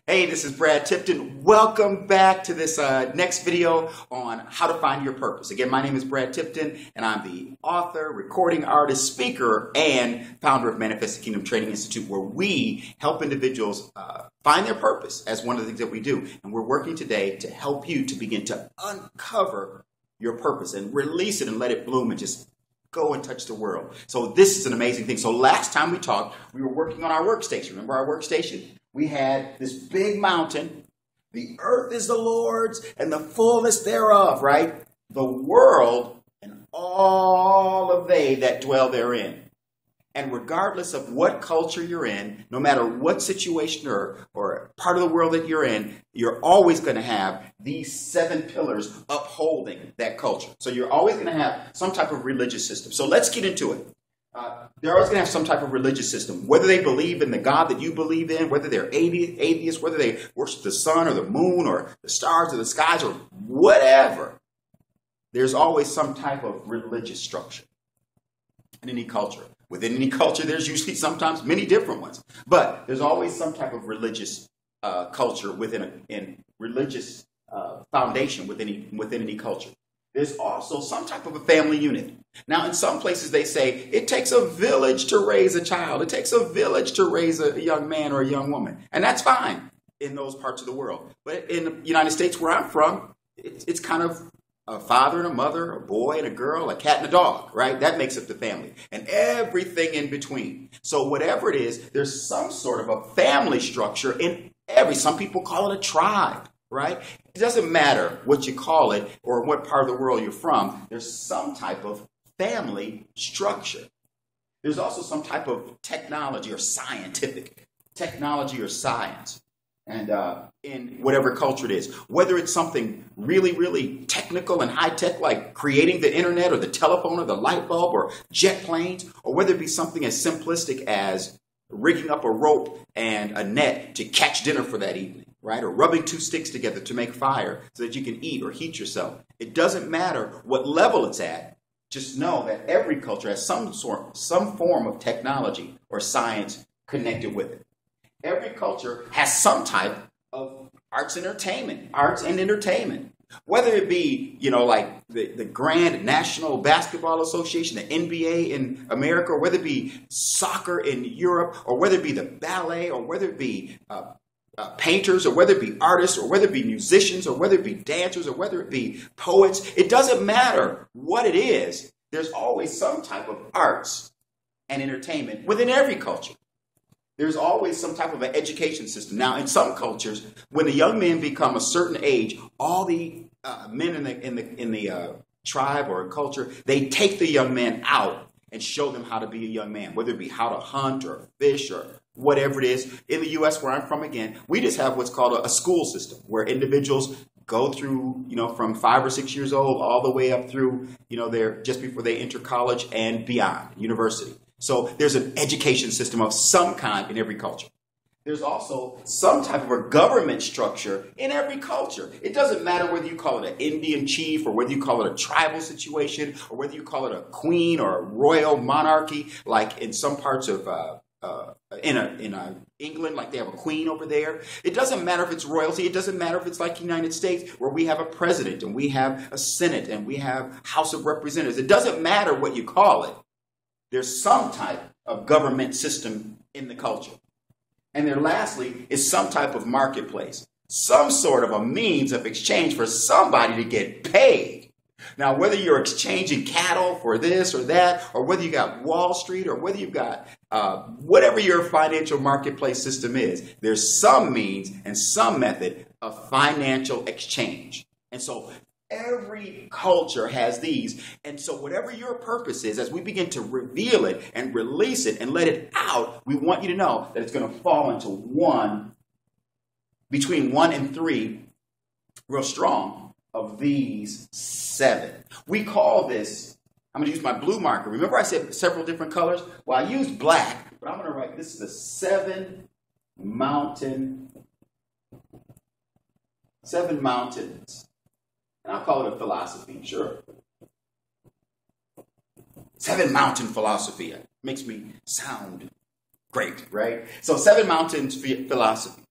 Hey, this is Brad Tipton. Welcome back to this next video on how to find your purpose. Again, my name is Brad Tipton, and I'm the author, recording artist, speaker, and founder of Manifest the Kingdom Training Institute, where we help individuals find their purpose as one of the things that we do. And we're working today to help you to begin to uncover your purpose and release it and let it bloom and just go and touch the world. So this is an amazing thing. So last time we talked, we were working on our workstation. Remember our workstation? We had this big mountain. The earth is the Lord's and the fullness thereof, right? The world and all of they that dwell therein. And regardless of what culture you're in, no matter what situation or part of the world that you're in, you're always going to have these 7 pillars upholding that culture. So you're always going to have some type of religious system. So let's get into it. They're always going to have some type of religious system, whether they believe in the God that you believe in, whether they're atheists, whether they worship the sun or the moon or the stars or the skies or whatever. There's always some type of religious structure in any culture. Within any culture, there's usually sometimes many different ones, but there's always some type of religious culture within religious foundation within any culture. There's also some type of a family unit. Now, in some places, they say it takes a village to raise a child. It takes a village to raise a young man or a young woman. And that's fine in those parts of the world. But in the United States, where I'm from, it's kind of a father and a mother, a boy and a girl, a cat and a dog, right? That makes up the family. And everything in between. So whatever it is, there's some sort of a family structure in some people call it a tribe. Right? It doesn't matter what you call it or what part of the world you're from. There's some type of family structure. There's also some type of technology or scientific technology or science. And in whatever culture it is, whether it's something really, really technical and high tech like creating the internet or the telephone or the light bulb or jet planes, or whether it be something as simplistic as rigging up a rope and a net to catch dinner for that evening. Right? Or rubbing 2 sticks together to make fire so that you can eat or heat yourself. It doesn't matter what level it's at. Just know that every culture has some form of technology or science connected with it. Every culture has some type of arts and entertainment. Whether it be, like the Grand National Basketball Association, the NBA in America, or whether it be soccer in Europe, or whether it be the ballet, or whether it be painters, or whether it be artists, or whether it be musicians, or whether it be dancers, or whether it be poets. It doesn't matter what it is. There's always some type of arts and entertainment within every culture. There's always some type of an education system. Now, in some cultures, when the young men become a certain age, all the men in the tribe or culture, they take the young man out and show them how to be a young man, whether it be how to hunt or fish or whatever it is. In the U.S., where I'm from, again, we just have what's called a school system where individuals go through, from 5 or 6 years old all the way up through, they're just before they enter college and beyond, university. So there's an education system of some kind in every culture. There's also some type of a government structure in every culture. It doesn't matter whether you call it an Indian chief or whether you call it a tribal situation or whether you call it a queen or a royal monarchy, like in some parts of in England, like they have a queen over there. It doesn't matter if it's royalty. It doesn't matter if it's like the United States, where we have a president and we have a Senate and we have House of Representatives. It doesn't matter what you call it. There's some type of government system in the culture. And then lastly is some type of marketplace, some sort of a means of exchange for somebody to get paid. Now, whether you're exchanging cattle for this or that, or whether you got Wall Street, or whether you've got whatever your financial marketplace system is, there's some means and some method of financial exchange. And so every culture has these. And so whatever your purpose is, as we begin to reveal it and release it and let it out, we want you to know that it's going to fall into between 1 and 3, real strong, of these 7. We call this, I'm going to use my blue marker. Remember I said several different colors? Well, I used black, but I'm going to write, this is the 7 mountains. And I'll call it a philosophy, sure. 7 mountain philosophy. It makes me sound great, right? So 7 mountains philosophy.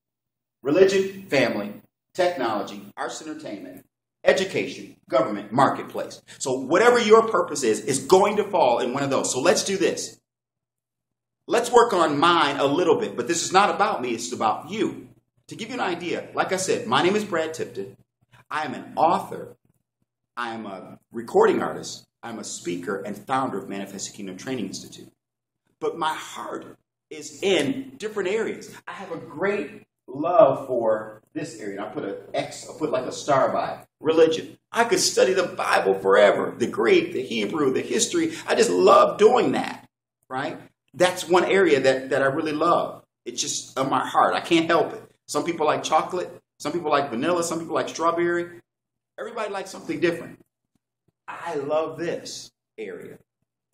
religion, family, technology, arts, entertainment, education, government, marketplace. So whatever your purpose is going to fall in one of those. So let's do this. Let's work on mine a little bit, but this is not about me, it's about you. To give you an idea, like I said, my name is Brad Tipton. I am an author. I am a recording artist. I'm a speaker and founder of Manifesting Kingdom Training Institute. But my heart is in different areas. I have a great love for this area. And I put an X, I put like a star by it. Religion. I could study the Bible forever. The Greek, the Hebrew, the history. I just love doing that, right? That's one area that I really love. It's just on my heart. I can't help it. Some people like chocolate. Some people like vanilla. Some people like strawberry. Everybody likes something different. I love this area.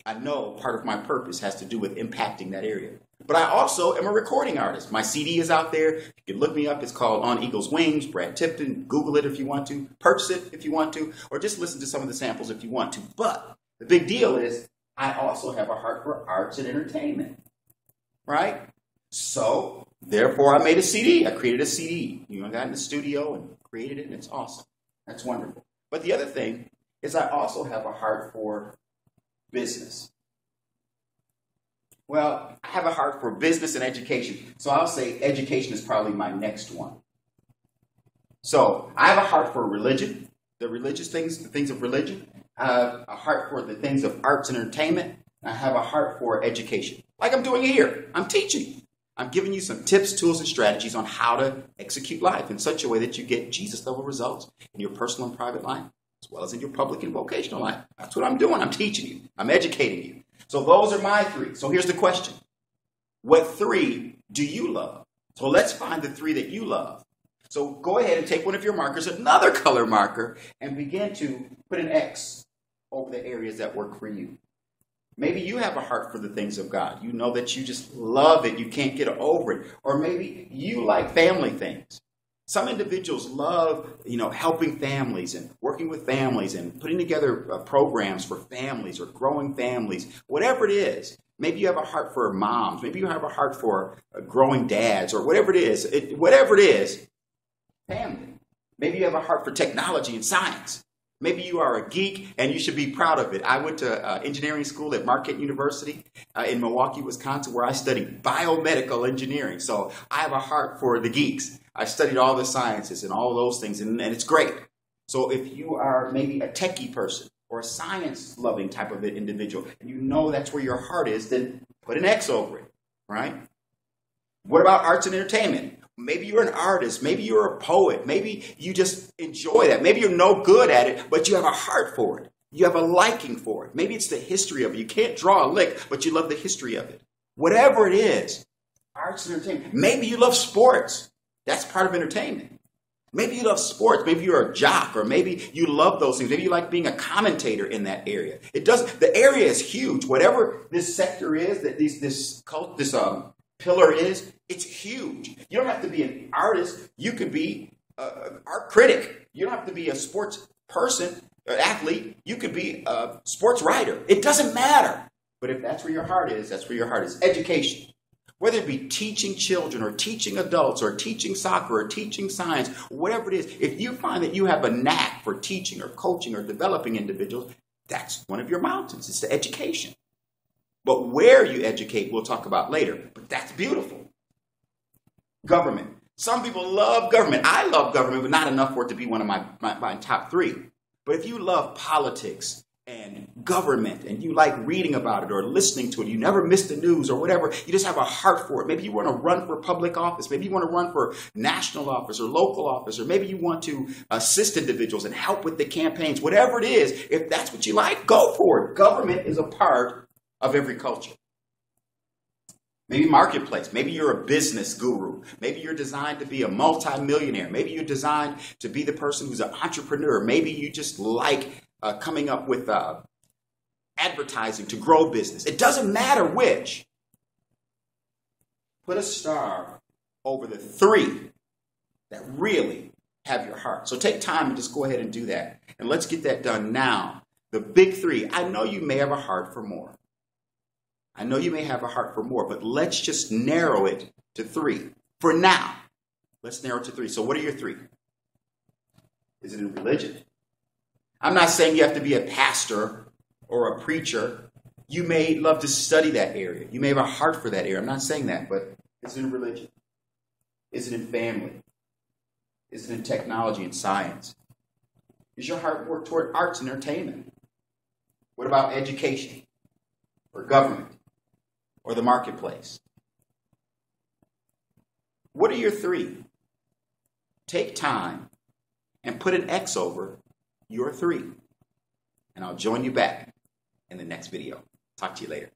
I know part of my purpose has to do with impacting that area. But I also am a recording artist. My CD is out there. You can look me up. It's called On Eagle's Wings, Brad Tipton. Google it if you want to. Purchase it if you want to. Or just listen to some of the samples if you want to. But the big deal is I also have a heart for arts and entertainment. Right? So, therefore, I made a CD. I created a CD. I got in the studio and created it, and it's awesome. That's wonderful. But the other thing is I also have a heart for business. Well, I have a heart for business and education. So I'll say education is probably my next one. So I have a heart for religion, the religious things, the things of religion. I have a heart for the things of arts and entertainment. I have a heart for education. Like I'm doing here. I'm teaching. I'm giving you some tips, tools, and strategies on how to execute life in such a way that you get Jesus-level results in your personal and private life, as well as in your public and vocational life. That's what I'm doing. I'm teaching you. I'm educating you. So those are my three. So here's the question. What three do you love? So let's find the three that you love. So go ahead and take one of your markers, another color marker, and begin to put an X over the areas that work for you. Maybe you have a heart for the things of God. You know that you just love it. You can't get over it. Or maybe you like family things. Some individuals love, helping families and working with families and putting together programs for families or growing families, whatever it is. Maybe you have a heart for moms. Maybe you have a heart for growing dads or whatever it is, family. Maybe you have a heart for technology and science. Maybe you are a geek and you should be proud of it. I went to engineering school at Marquette University in Milwaukee, Wisconsin, where I studied biomedical engineering. So I have a heart for the geeks. I studied all the sciences and all those things, and it's great. So if you are maybe a techie person or a science-loving type of individual, and you know that's where your heart is, then put an X over it, right? What about arts and entertainment? Maybe you're an artist. Maybe you're a poet. Maybe you just enjoy that. Maybe you're no good at it, but you have a heart for it. You have a liking for it. Maybe it's the history of it. You can't draw a lick, but you love the history of it. Whatever it is, arts and entertainment. Maybe you love sports. That's part of entertainment. Maybe you love sports. Maybe you're a jock, or maybe you love those things. Maybe you like being a commentator in that area. The area is huge. Whatever this sector is, that this pillar is, it's huge. You don't have to be an artist. You could be an art critic. You don't have to be a sports person, an athlete. You could be a sports writer. It doesn't matter. But if that's where your heart is, that's where your heart is. Education. Whether it be teaching children or teaching adults or teaching soccer or teaching science, whatever it is, if you find that you have a knack for teaching or coaching or developing individuals, that's one of your mountains. It's the education. But where you educate, we'll talk about later. But that's beautiful. Government. Some people love government. I love government, but not enough for it to be one of my top three. But if you love politics and government and you like reading about it or listening to it, you never miss the news or whatever, you just have a heart for it. Maybe you want to run for public office. Maybe you want to run for national office or local office, or maybe you want to assist individuals and help with the campaigns. Whatever it is, if that's what you like, go for it. Government is a part of every culture. Maybe marketplace. Maybe you're a business guru. Maybe you're designed to be a multimillionaire. Maybe you're designed to be the person who's an entrepreneur. Maybe you just like coming up with advertising to grow business. It doesn't matter which. Put a star over the three that really have your heart. So take time and just go ahead and do that. And let's get that done now. The big three. I know you may have a heart for more. I know you may have a heart for more, but let's just narrow it to three for now. Let's narrow it to 3. So what are your 3? Is it in religion? I'm not saying you have to be a pastor or a preacher. You may love to study that area. You may have a heart for that area. I'm not saying that, but is it in religion? Is it in family? Is it in technology and science? Is your heart work toward arts and entertainment? What about education or government or the marketplace? What are your 3? Take time and put an X over your 3. And I'll join you back in the next video. Talk to you later.